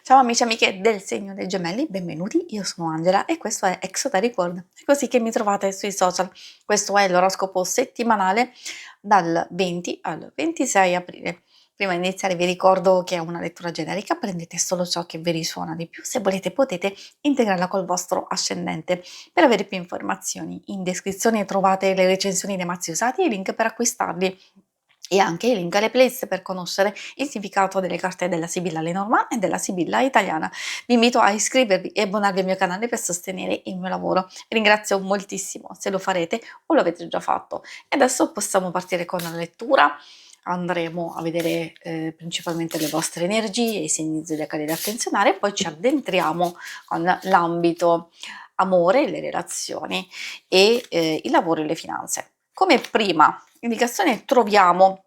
Ciao amici e amiche del segno dei gemelli, benvenuti, io sono Angela e questo è Exoteric World, è così che mi trovate sui social. Questo è l'oroscopo settimanale dal 20 al 26 aprile. Prima di iniziare vi ricordo che è una lettura generica, prendete solo ciò che vi risuona di più, se volete potete integrarla col vostro ascendente. Per avere più informazioni in descrizione trovate le recensioni dei mazzi usati e i link per acquistarli e anche i link alle playlist per conoscere il significato delle carte della Sibilla Lenormand e della Sibilla italiana. Vi invito a iscrivervi e abbonarvi al mio canale per sostenere il mio lavoro. Ringrazio moltissimo se lo farete o lo avete già fatto. E adesso possiamo partire con la lettura. Andremo a vedere principalmente le vostre energie, i segni zodiacali da attenzionare, e poi ci addentriamo con l'ambito amore, le relazioni e il lavoro e le finanze. Come prima indicazione troviamo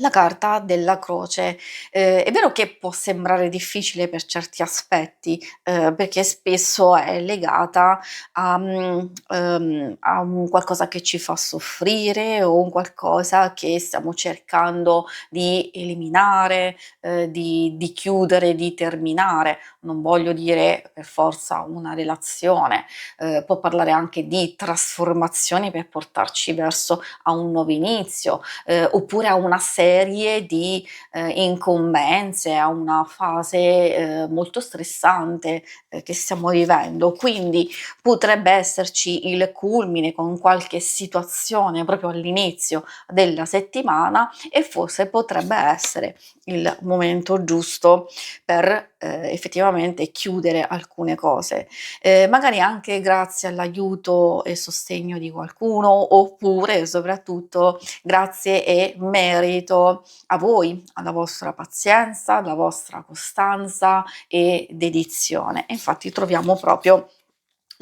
la carta della croce. È vero che può sembrare difficile per certi aspetti, perché spesso è legata a un qualcosa che ci fa soffrire o un qualcosa che stiamo cercando di eliminare, di chiudere, di terminare. Non voglio dire per forza una relazione, può parlare anche di trasformazioni per portarci verso a un nuovo inizio, oppure a una serie di incombenze, a una fase molto stressante che stiamo vivendo. Quindi potrebbe esserci il culmine con qualche situazione proprio all'inizio della settimana e forse potrebbe essere il momento giusto per effettivamente chiudere alcune cose, magari anche grazie all'aiuto e sostegno di qualcuno, oppure soprattutto grazie e merito a voi, alla vostra pazienza, alla vostra costanza e dedizione. E infatti troviamo proprio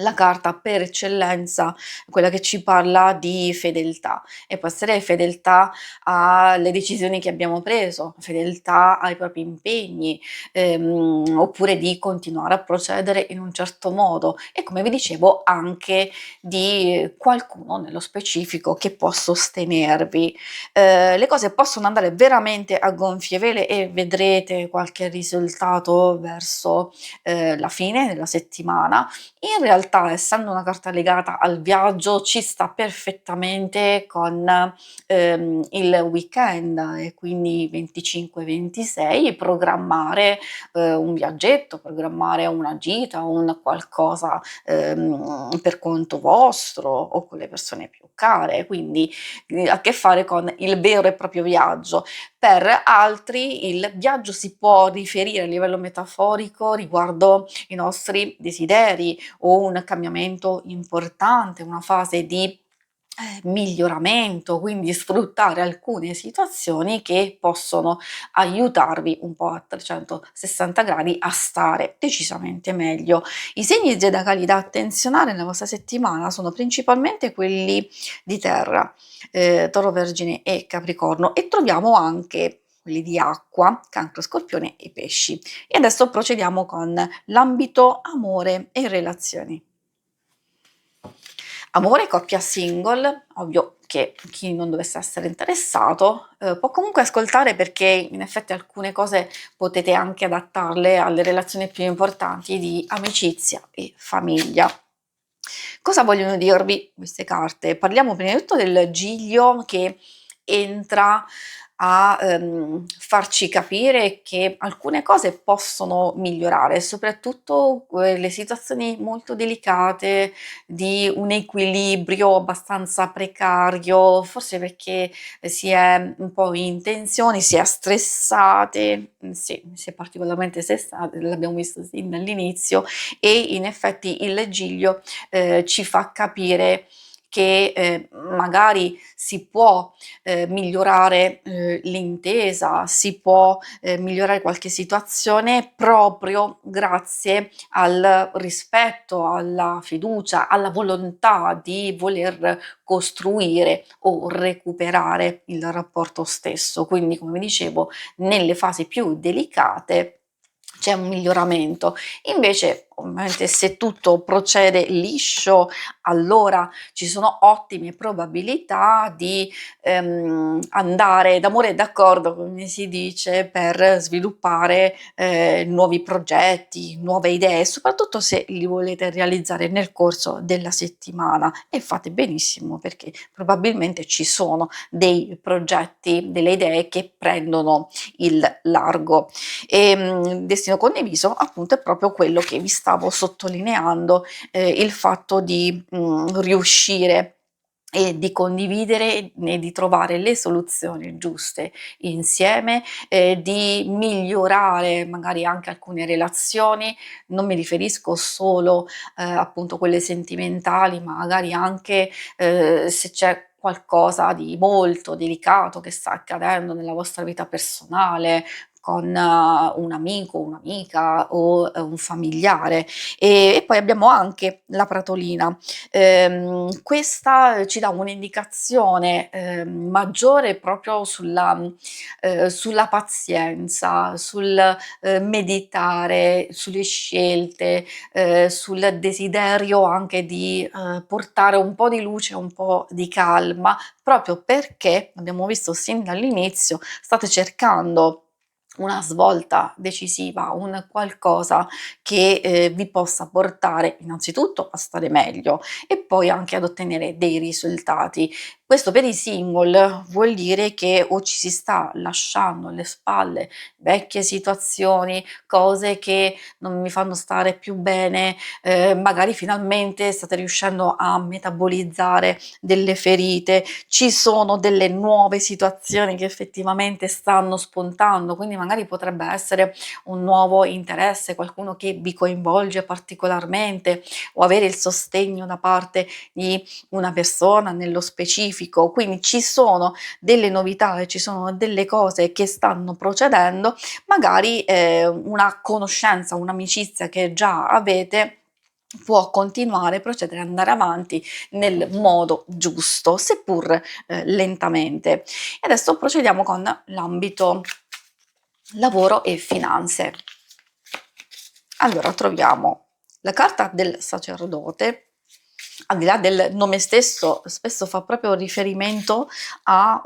la carta per eccellenza, quella che ci parla di fedeltà, e può essere fedeltà alle decisioni che abbiamo preso, fedeltà ai propri impegni, oppure di continuare a procedere in un certo modo, e come vi dicevo anche di qualcuno nello specifico che può sostenervi. Le cose possono andare veramente a gonfie vele e vedrete qualche risultato verso la fine della settimana. In realtà, essendo una carta legata al viaggio, ci sta perfettamente con il weekend, e quindi 25-26 programmare un viaggetto, programmare una gita, un qualcosa per conto vostro o con le persone più care, quindi a che fare con il vero e proprio viaggio. Per altri il viaggio si può riferire a livello metaforico riguardo i nostri desideri o un cambiamento importante, una fase di miglioramento, quindi sfruttare alcune situazioni che possono aiutarvi un po' a 360 gradi a stare decisamente meglio. I segni zodiacali da attenzionare nella vostra settimana sono principalmente quelli di terra, Toro, Vergine e Capricorno, e troviamo anche quelli di acqua, Cancro, Scorpione e Pesci. E adesso procediamo con l'ambito amore e relazioni. Amore, coppia single, ovvio che chi non dovesse essere interessato può comunque ascoltare, perché in effetti alcune cose potete anche adattarle alle relazioni più importanti di amicizia e famiglia. Cosa vogliono dirvi queste carte? Parliamo prima di tutto del Giglio, che entra a farci capire che alcune cose possono migliorare, soprattutto quelle situazioni molto delicate di un equilibrio abbastanza precario, forse perché si è un po' in tensione, si è stressate, sì, si è particolarmente stressate, l'abbiamo visto sin dall'inizio, e in effetti il Giglio ci fa capire che magari si può migliorare l'intesa, si può migliorare qualche situazione proprio grazie al rispetto, alla fiducia, alla volontà di voler costruire o recuperare il rapporto stesso. Quindi, come dicevo, nelle fasi più delicate c'è un miglioramento. Invece ovviamente se tutto procede liscio, allora ci sono ottime probabilità di andare d'amore e d'accordo, come si dice, per sviluppare nuovi progetti, nuove idee, soprattutto se li volete realizzare nel corso della settimana e fate benissimo perché probabilmente ci sono dei progetti, delle idee che prendono il largo. Destino condiviso appunto è proprio quello che vi stavo sottolineando, il fatto di riuscire e di condividere e di trovare le soluzioni giuste insieme, di migliorare magari anche alcune relazioni. Non mi riferisco solo, appunto quelle sentimentali, ma magari anche, se c'è qualcosa di molto delicato che sta accadendo nella vostra vita personale con un amico, un'amica o, un familiare. E poi abbiamo anche la pratolina. Questa ci dà un'indicazione, maggiore proprio sulla pazienza, sul, meditare, sulle scelte, sul desiderio anche di, portare un po' di luce, un po' di calma, proprio perché, abbiamo visto sin dall'inizio, state cercando una svolta decisiva, un qualcosa che, vi possa portare innanzitutto a stare meglio e poi anche ad ottenere dei risultati. Questo per i single vuol dire che o ci si sta lasciando alle spalle vecchie situazioni, cose che non mi fanno stare più bene, magari finalmente state riuscendo a metabolizzare delle ferite, ci sono delle nuove situazioni che effettivamente stanno spuntando, quindi magari potrebbe essere un nuovo interesse, qualcuno che vi coinvolge particolarmente o avere il sostegno da parte di una persona nello specifico. Quindi ci sono delle novità e ci sono delle cose che stanno procedendo, magari una conoscenza, un'amicizia che già avete può continuare, procedere, andare avanti nel modo giusto, seppur lentamente. E adesso procediamo con l'ambito lavoro e finanze. Allora troviamo la carta del sacerdote, al di là del nome stesso, spesso fa proprio riferimento a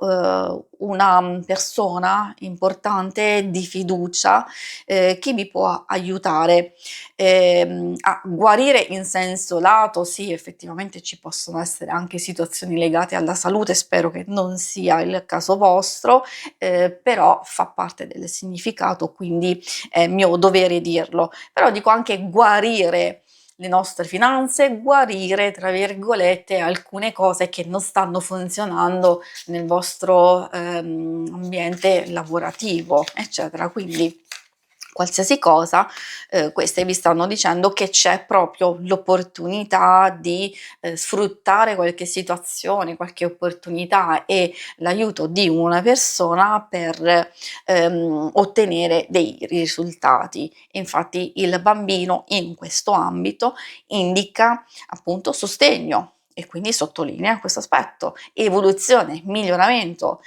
una persona importante di fiducia che vi può aiutare a guarire in senso lato. Sì, effettivamente ci possono essere anche situazioni legate alla salute, spero che non sia il caso vostro, però fa parte del significato, quindi è mio dovere dirlo. Però dico anche guarire le nostre finanze, guarire, tra virgolette, alcune cose che non stanno funzionando nel vostro ambiente lavorativo, eccetera. Quindi qualsiasi cosa, queste vi stanno dicendo che c'è proprio l'opportunità di sfruttare qualche situazione, qualche opportunità e l'aiuto di una persona per ottenere dei risultati. Infatti il bambino in questo ambito indica appunto sostegno e quindi sottolinea questo aspetto, evoluzione, miglioramento,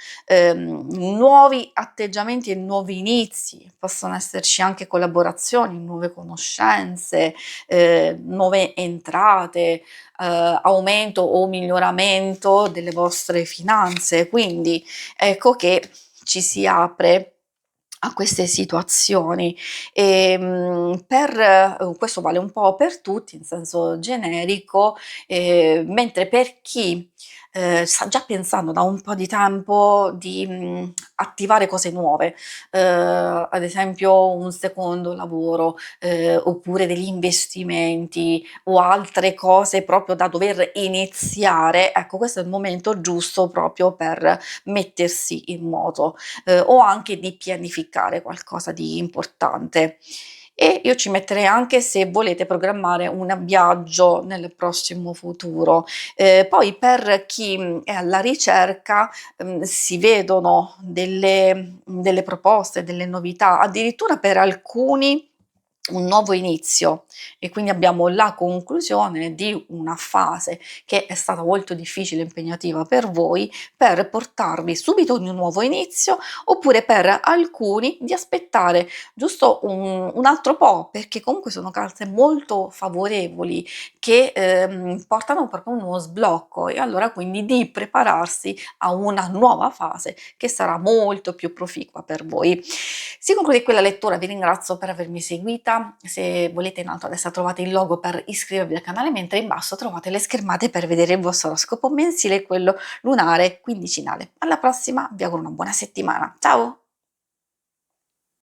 nuovi atteggiamenti e nuovi inizi, possono esserci anche collaborazioni, nuove conoscenze, nuove entrate, aumento o miglioramento delle vostre finanze. Quindi ecco che ci si apre a queste situazioni. Questo vale un po' per tutti in senso generico, mentre per chi, sta già pensando da un po' di tempo di, attivare cose nuove, ad esempio un secondo lavoro, oppure degli investimenti o altre cose proprio da dover iniziare, ecco questo è il momento giusto proprio per mettersi in moto o anche di pianificare qualcosa di importante. E io ci metterei anche se volete programmare un viaggio nel prossimo futuro. Poi per chi, è alla ricerca, si vedono delle proposte, delle novità, addirittura per alcuni un nuovo inizio e quindi abbiamo la conclusione di una fase che è stata molto difficile e impegnativa per voi, per portarvi subito ad un nuovo inizio, oppure per alcuni di aspettare giusto un altro po', perché comunque sono carte molto favorevoli che, portano proprio uno sblocco e allora quindi di prepararsi a una nuova fase che sarà molto più proficua per voi. Si conclude qui la lettura, vi ringrazio per avermi seguita. Se volete in alto a destra trovate il logo per iscrivervi al canale, mentre in basso trovate le schermate per vedere il vostro oroscopo mensile e quello lunare quindicinale. Alla prossima, vi auguro una buona settimana. Ciao!